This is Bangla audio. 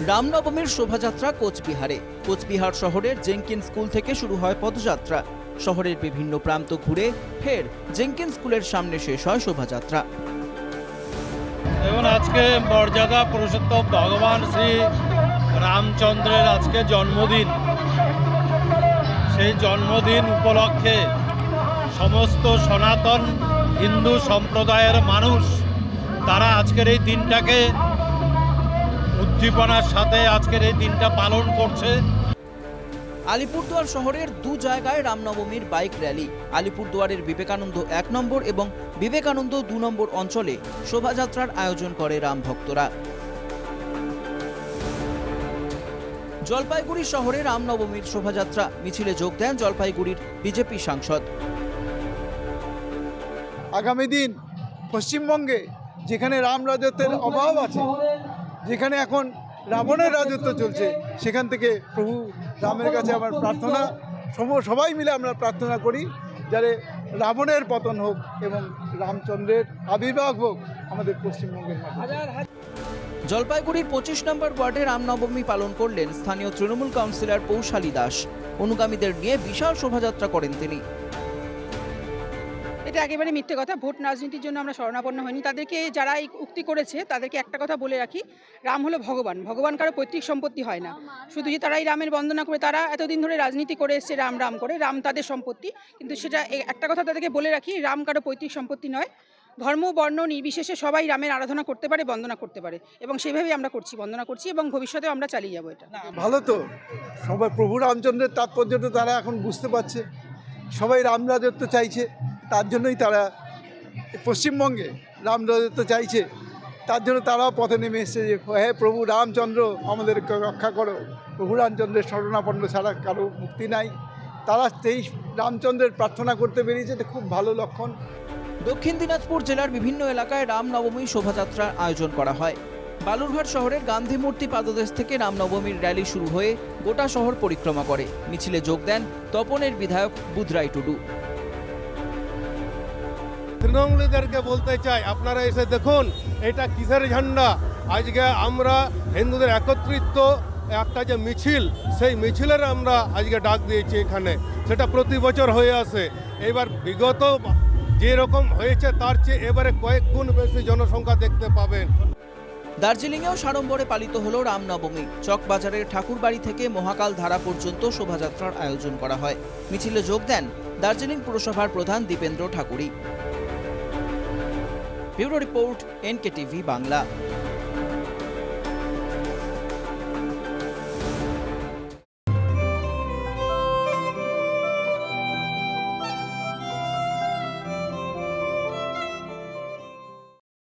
রামনবমীর শোভাযাত্রা কোচবিহারে। কোচবিহার শহরের জেঙ্কিন স্কুল থেকে শুরু হয় পদযাত্রা। শহরের বিভিন্ন প্রান্ত ঘুরে ফের জেঙ্কিন স্কুলের সামনে শেষ হয় শোভাযাত্রা। দেখুন, আজকে মর্যাদা পুরুষোত্তম ভগবান শ্রী রামচন্দ্রের আজকে জন্মদিন। সেই জন্মদিন উপলক্ষে সমস্ত সনাতন হিন্দু সম্প্রদায়ের মানুষ তারা আজকের এই দিনটাকে উদ্দীপনার সাথে আজকের এই দিনটা পালন করছে। আলিপুরদুয়ার শহরের দু জায়গায় রামনবমীর বাইক র্যালি। আলিপুরদুয়ারের বিবেকানন্দ 1 নম্বর এবং বিবেকানন্দ 2 নম্বর অঞ্চলে শোভাযাত্রার আয়োজন করে রাম ভক্তরা। জলপাইগুড়ি শহরে রামনবমীর শোভাযাত্রা মিছিলে যোগ দেন জলপাইগুড়ির বিজেপি সাংসদ। আগামী দিন পশ্চিমবঙ্গে যেখানে রাম রাজত্বের অভাব আছে, যেখানে এখন রাবণের রাজত্ব চলছে, সেখান থেকে প্রভু রামের কাছে আমার প্রার্থনা, সবাই মিলে আমরা প্রার্থনা করি যাতে রাবণের পতন হোক এবং রামচন্দ্রের আবির্ভাব হোক আমাদের পশ্চিমবঙ্গের মাটিতে। জলপাইগুড়ির 25 নম্বর ওয়ার্ডে রামনবমী পালন করলেন স্থানীয় তৃণমূল কাউন্সিলর পৌশালী দাস। অনুগামীদের নিয়ে বিশাল শোভাযাত্রা করেন তিনি। এটা একেবারে মিথ্যে কথা। ভোট রাজনীতির জন্য আমরা শরণাপন্ন হইনি। তাদেরকে যারা এই উক্তি করেছে তাদেরকে একটা কথা বলে রাখি, রাম হলো ভগবান। ভগবান কারো পৈতৃক সম্পত্তি হয় না। শুধু যে তারাই রামের বন্দনা করে, তারা এতদিন ধরে রাজনীতি করে এসছে রাম রাম করে, রাম তাদের সম্পত্তি। কিন্তু সেটা একটা কথা তাদেরকে বলে রাখি, রাম কারো পৈতৃক সম্পত্তি নয়। ধর্ম বর্ণ নির্বিশেষে সবাই রামের আরাধনা করতে পারে, বন্দনা করতে পারে, এবং সেভাবেই আমরা করছি, বন্দনা করছি এবং ভবিষ্যতেও আমরা চালিয়ে যাবো। এটা ভালো তো, সবাই প্রভু রামচন্দ্রের তাৎপর্যটা তারা এখন বুঝতে পারছে। সবাই রাম রাজত্ব চাইছে, তার জন্যই তারা পশ্চিমবঙ্গে রাম রাজত্ব চাইছে। তার জন্য তারাও পথে নেমে এসছে যে হে প্রভু রামচন্দ্র আমাদেরকে রক্ষা করো। প্রভু রামচন্দ্রের শরণাপন্ন ছাড়া কারো মুক্তি নাই। তারা সেই রামচন্দ্রের প্রার্থনা করতে বেরিয়েছে, এটা খুব ভালো লক্ষণ। দক্ষিণ দিনাজপুর জেলার বিভিন্ন এলাকায় রামনবমী শোভাযাত্রার আয়োজন করা হয়। বালুরঘাট শহরের গান্ধী মূর্তি পাদদেশ থেকে রামনবমীর র্যালি শুরু হয়ে গোটা শহর পরিক্রমা করে। মিছিলে যোগ দেন তপনের বিধায়ক বুধরাই টুডু। তৃণমূলীদেরকে বলতে চাই, আপনারা এসে দেখুন এটা কিসের ঝান্ডা। আজকে আমরা হিন্দুদের একত্রিত একটা যে মিছিল, সেই মিছিলের আমরা আজকে ডাক দিয়েছি এখানে। সেটা প্রতি বছর হয়ে আসে। এবার বিগত যেরকম হয়েছে তার চেয়ে এবারে কয়েক গুণ বেশি জনসংখ্যা দেখতে পাবেন। দার্জিলিংয়েও সাড়ম্বরে পালিত হলো রামনবমী। চকবাজারের ঠাকুরবাড়ি থেকে মহাকাল ধারা পর্যন্ত শোভাযাত্রার আয়োজন করা হয়। মিছিলে যোগ দেন দার্জিলিং পুরসভার প্রধান Dipendra Thakuri. Bureau report, NKTV Bangla.